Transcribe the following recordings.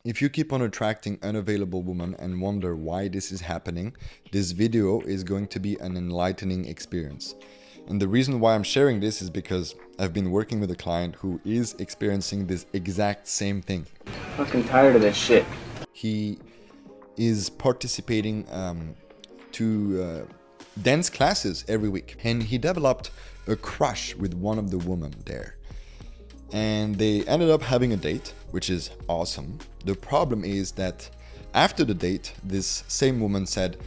If you keep on attracting unavailable women and wonder why this is happening, this video is going to be an enlightening experience. And the reason why I'm sharing this is because I've been working with a client who is experiencing this exact same thing. Fucking tired of this shit. He is participating to dance classes every week, and he developed a crush with one of the women there. And they ended up having a date, which is awesome. The problem is that after the date, this same woman said,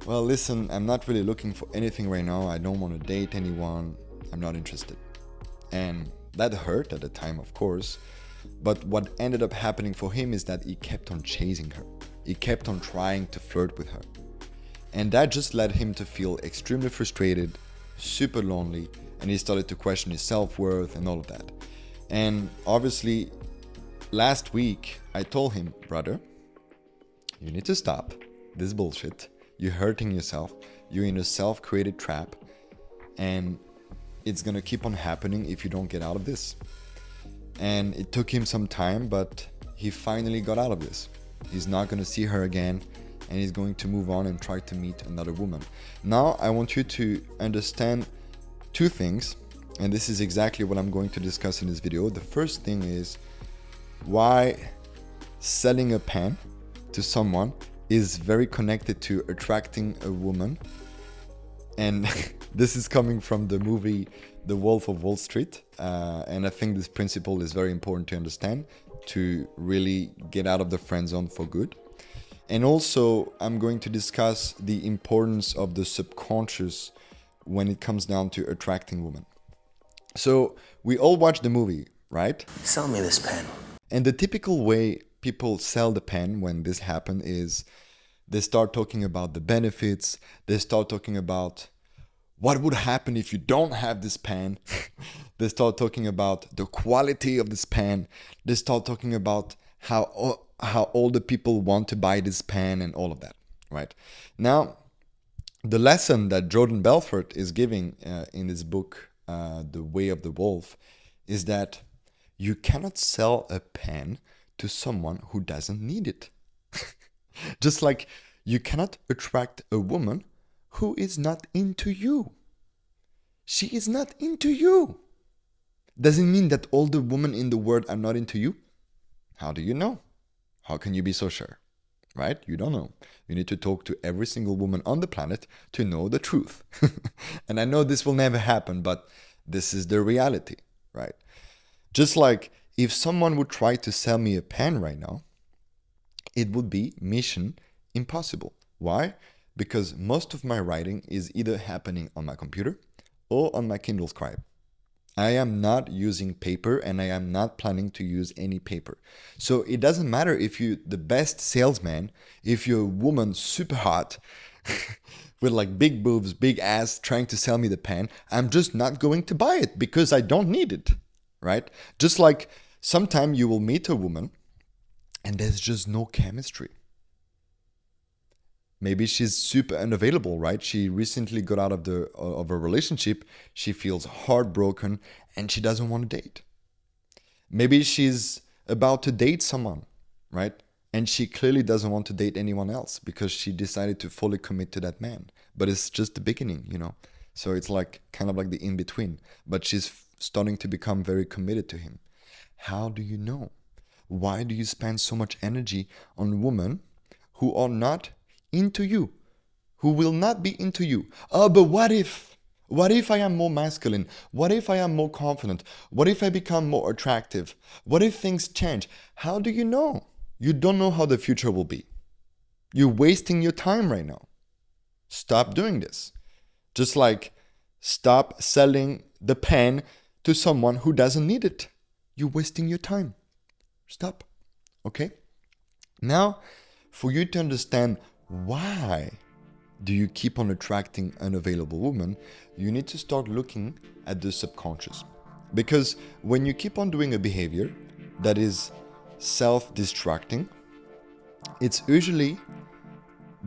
well, listen, I'm not really looking for anything right now. I don't want to date anyone. I'm not interested. And that hurt at the time, of course. But what ended up happening for him is that he kept on chasing her. He kept on trying to flirt with her. And that just led him to feel extremely frustrated, super lonely, and he started to question his self-worth and all of that. And obviously, last week, I told him, brother, you need to stop this bullshit. You're hurting yourself. You're in a self-created trap. And it's going to keep on happening if you don't get out of this. And it took him some time, but he finally got out of this. He's not going to see her again, and he's going to move on and try to meet another woman. Now, I want you to understand two things. And this is exactly what I'm going to discuss in this video. The first thing is why selling a pen to someone is very connected to attracting a woman. And this is coming from the movie The Wolf of Wall Street. And I think this principle is very important to understand to really get out of the friend zone for good. And also, I'm going to discuss the importance of the subconscious when it comes down to attracting women. So we all watch the movie, right? Sell me this pen. And the typical way people sell the pen when this happens is they start talking about the benefits. They start talking about what would happen if you don't have this pen. They start talking about the quality of this pen. They start talking about how all the people want to buy this pen and all of that, right? Now, the lesson that Jordan Belfort is giving in his book, The Way of the Wolf, is that you cannot sell a pen to someone who doesn't need it. Just like you cannot attract a woman who is not into you. She is not into you. Doesn't mean that all the women in the world are not into you. How do you know? How can you be so sure? Right? You don't know. You need to talk to every single woman on the planet to know the truth. And I know this will never happen, but this is the reality, right? Just like if someone would try to sell me a pen right now, it would be mission impossible. Why? Because most of my writing is either happening on my computer or on my Kindle Scribe. I am not using paper, and I am not planning to use any paper. So it doesn't matter if you're the best salesman, if you're a woman super hot with like big boobs, big ass trying to sell me the pen, I'm just not going to buy it because I don't need it, right? Just like sometime you will meet a woman and there's just no chemistry. Maybe she's super unavailable, right? She recently got out of a relationship. She feels heartbroken and she doesn't want to date. Maybe she's about to date someone, right? And she clearly doesn't want to date anyone else because she decided to fully commit to that man. But it's just the beginning, you know? So it's like kind of like the in-between. But she's starting to become very committed to him. How do you know? Why do you spend so much energy on women who are not into you, who will not be into you? Oh, but what if? What if I am more masculine? What if I am more confident? What if I become more attractive? What if things change? How do you know? You don't know how the future will be. You're wasting your time right now. Stop doing this. Just like stop selling the pen to someone who doesn't need it. You're wasting your time. Stop. Okay? Now, for you to understand why do you keep on attracting unavailable women, you need to start looking at the subconscious. Because when you keep on doing a behavior that is self-destructing, it's usually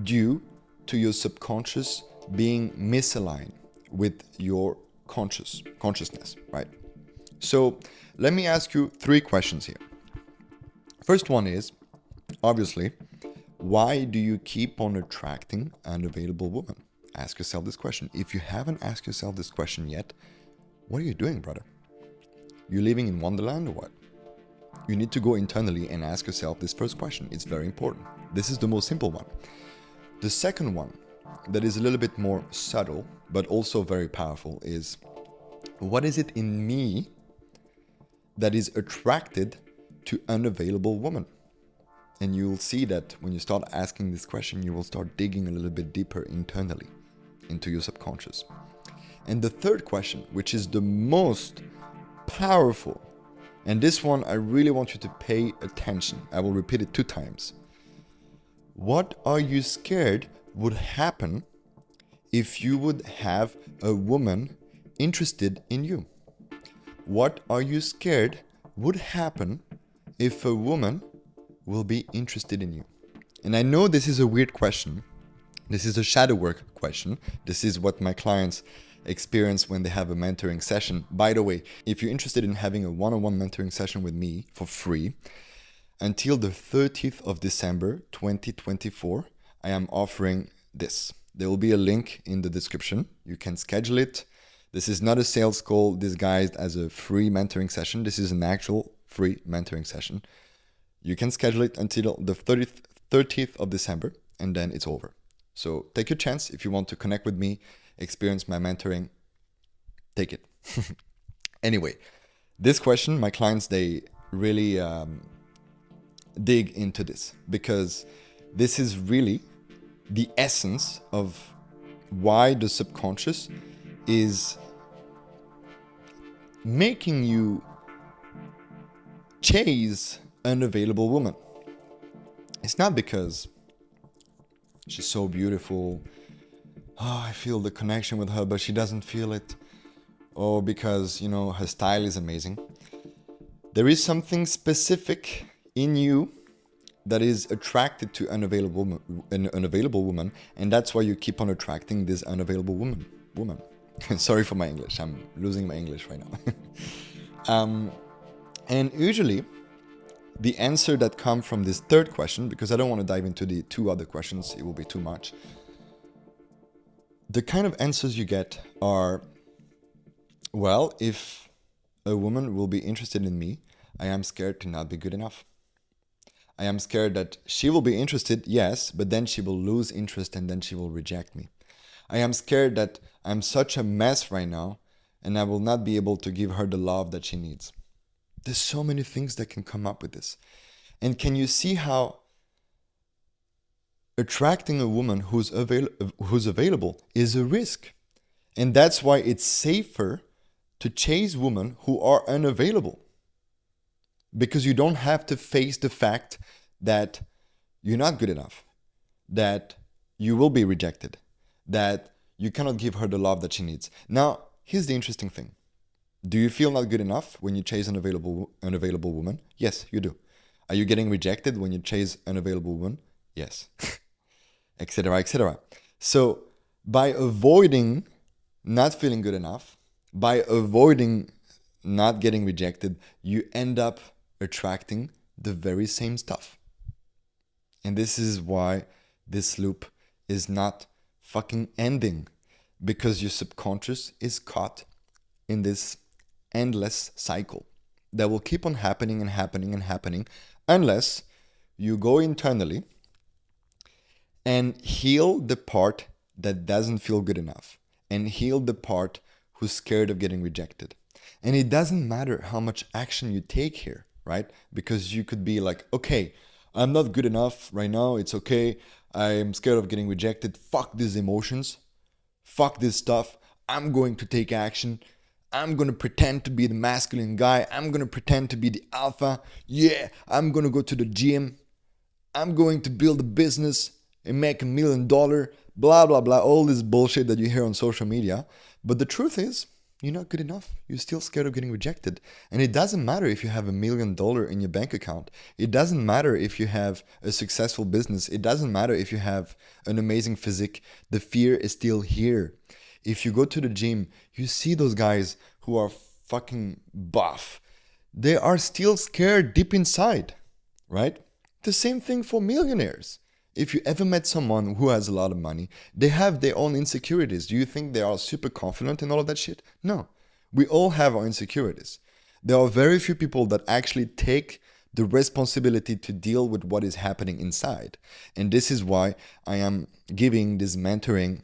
due to your subconscious being misaligned with your consciousness, right? So let me ask you 3 questions here. First one is, obviously, why do you keep on attracting unavailable women? Ask yourself this question. If you haven't asked yourself this question yet, what are you doing, brother? You living in Wonderland or what? You need to go internally and ask yourself this first question. It's very important. This is the most simple one. The second one, that is a little bit more subtle, but also very powerful, is what is it in me that is attracted to unavailable women? And you'll see that when you start asking this question, you will start digging a little bit deeper internally into your subconscious. And the third question, which is the most powerful, and this one I really want you to pay attention. I will repeat it 2 times. What are you scared would happen if you would have a woman interested in you? What are you scared would happen if a woman will be interested in you? And I know this is a weird question. This is a shadow work question. This is what my clients experience when they have a mentoring session. By the way, if you're interested in having a one-on-one mentoring session with me for free, until the 30th of December 2024, I am offering this. There will be a link in the description. You can schedule it. This is not a sales call disguised as a free mentoring session. This is an actual free mentoring session. You can schedule it until the 30th of December, and then it's over. So take your chance. If you want to connect with me, experience my mentoring, take it. Anyway, this question, my clients, they really dig into this, because this is really the essence of why the subconscious is making you chase unavailable woman. It's not because she's so beautiful, I feel the connection with her, but she doesn't feel it, or because, her style is amazing. There is something specific in you that is attracted to an unavailable woman, and that's why you keep on attracting this unavailable woman. Sorry for my English. I'm losing my English right now. And usually, the answer that comes from this third question, because I don't want to dive into the 2 other questions, it will be too much. The kind of answers you get are, well, if a woman will be interested in me, I am scared to not be good enough. I am scared that she will be interested, yes, but then she will lose interest and then she will reject me. I am scared that I'm such a mess right now and I will not be able to give her the love that she needs. There's so many things that can come up with this. And can you see how attracting a woman who's available is a risk? And that's why it's safer to chase women who are unavailable. Because you don't have to face the fact that you're not good enough, that you will be rejected, that you cannot give her the love that she needs. Now, here's the interesting thing. Do you feel not good enough when you chase an unavailable woman? Yes, you do. Are you getting rejected when you chase an unavailable woman? Yes. Etc., etc. So by avoiding not feeling good enough, by avoiding not getting rejected, you end up attracting the very same stuff. And this is why this loop is not fucking ending, because your subconscious is caught in this endless cycle that will keep on happening and happening and happening unless you go internally and heal the part that doesn't feel good enough and heal the part who's scared of getting rejected. And it doesn't matter how much action you take here, right? Because you could be like, okay, I'm not good enough right now. It's okay. I'm scared of getting rejected. Fuck these emotions. Fuck this stuff. I'm going to take action. I'm going to pretend to be the masculine guy. I'm going to pretend to be the alpha. Yeah, I'm going to go to the gym. I'm going to build a business and make $1 million. Blah, blah, blah. All this bullshit that you hear on social media. But the truth is, you're not good enough. You're still scared of getting rejected. And it doesn't matter if you have $1 million in your bank account. It doesn't matter if you have a successful business. It doesn't matter if you have an amazing physique. The fear is still here. If you go to the gym, you see those guys who are fucking buff. They are still scared deep inside, right? The same thing for millionaires. If you ever met someone who has a lot of money, they have their own insecurities. Do you think they are super confident in all of that shit? No. We all have our insecurities. There are very few people that actually take the responsibility to deal with what is happening inside. And this is why I am giving this mentoring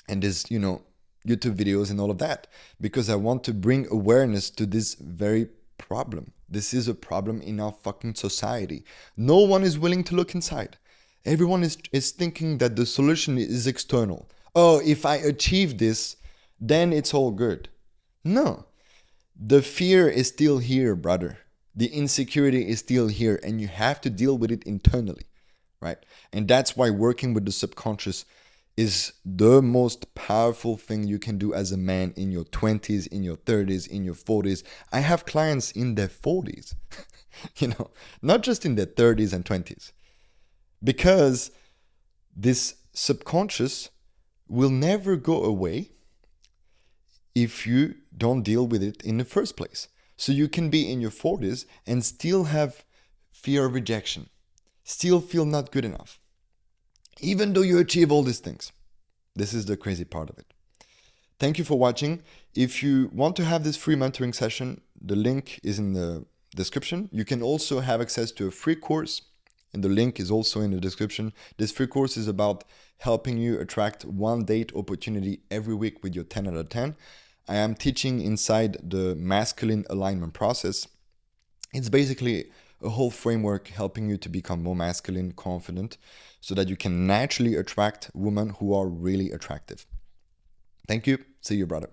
and this, YouTube videos and all of that, because I want to bring awareness to this very problem. This is a problem in our fucking society. No one is willing to look inside. Everyone is thinking that the solution is external. Oh, if I achieve this, then it's all good. No. The fear is still here, brother. The insecurity is still here, and you have to deal with it internally, right? And that's why working with the subconscious is the most powerful thing you can do as a man in your 20s, in your 30s, in your 40s. I have clients in their 40s, not just in their 30s and 20s. Because this subconscious will never go away if you don't deal with it in the first place. So you can be in your 40s and still have fear of rejection, still feel not good enough, even though you achieve all these things. This is the crazy part of it. Thank you for watching. If you want to have this free mentoring session, the link is in the description. You can also have access to a free course, and the link is also in the description. This free course is about helping you attract one date opportunity every week with your 10 out of 10. I am teaching inside the masculine alignment process. It's basically a whole framework helping you to become more masculine, confident, so that you can naturally attract women who are really attractive. Thank you. See you, brother.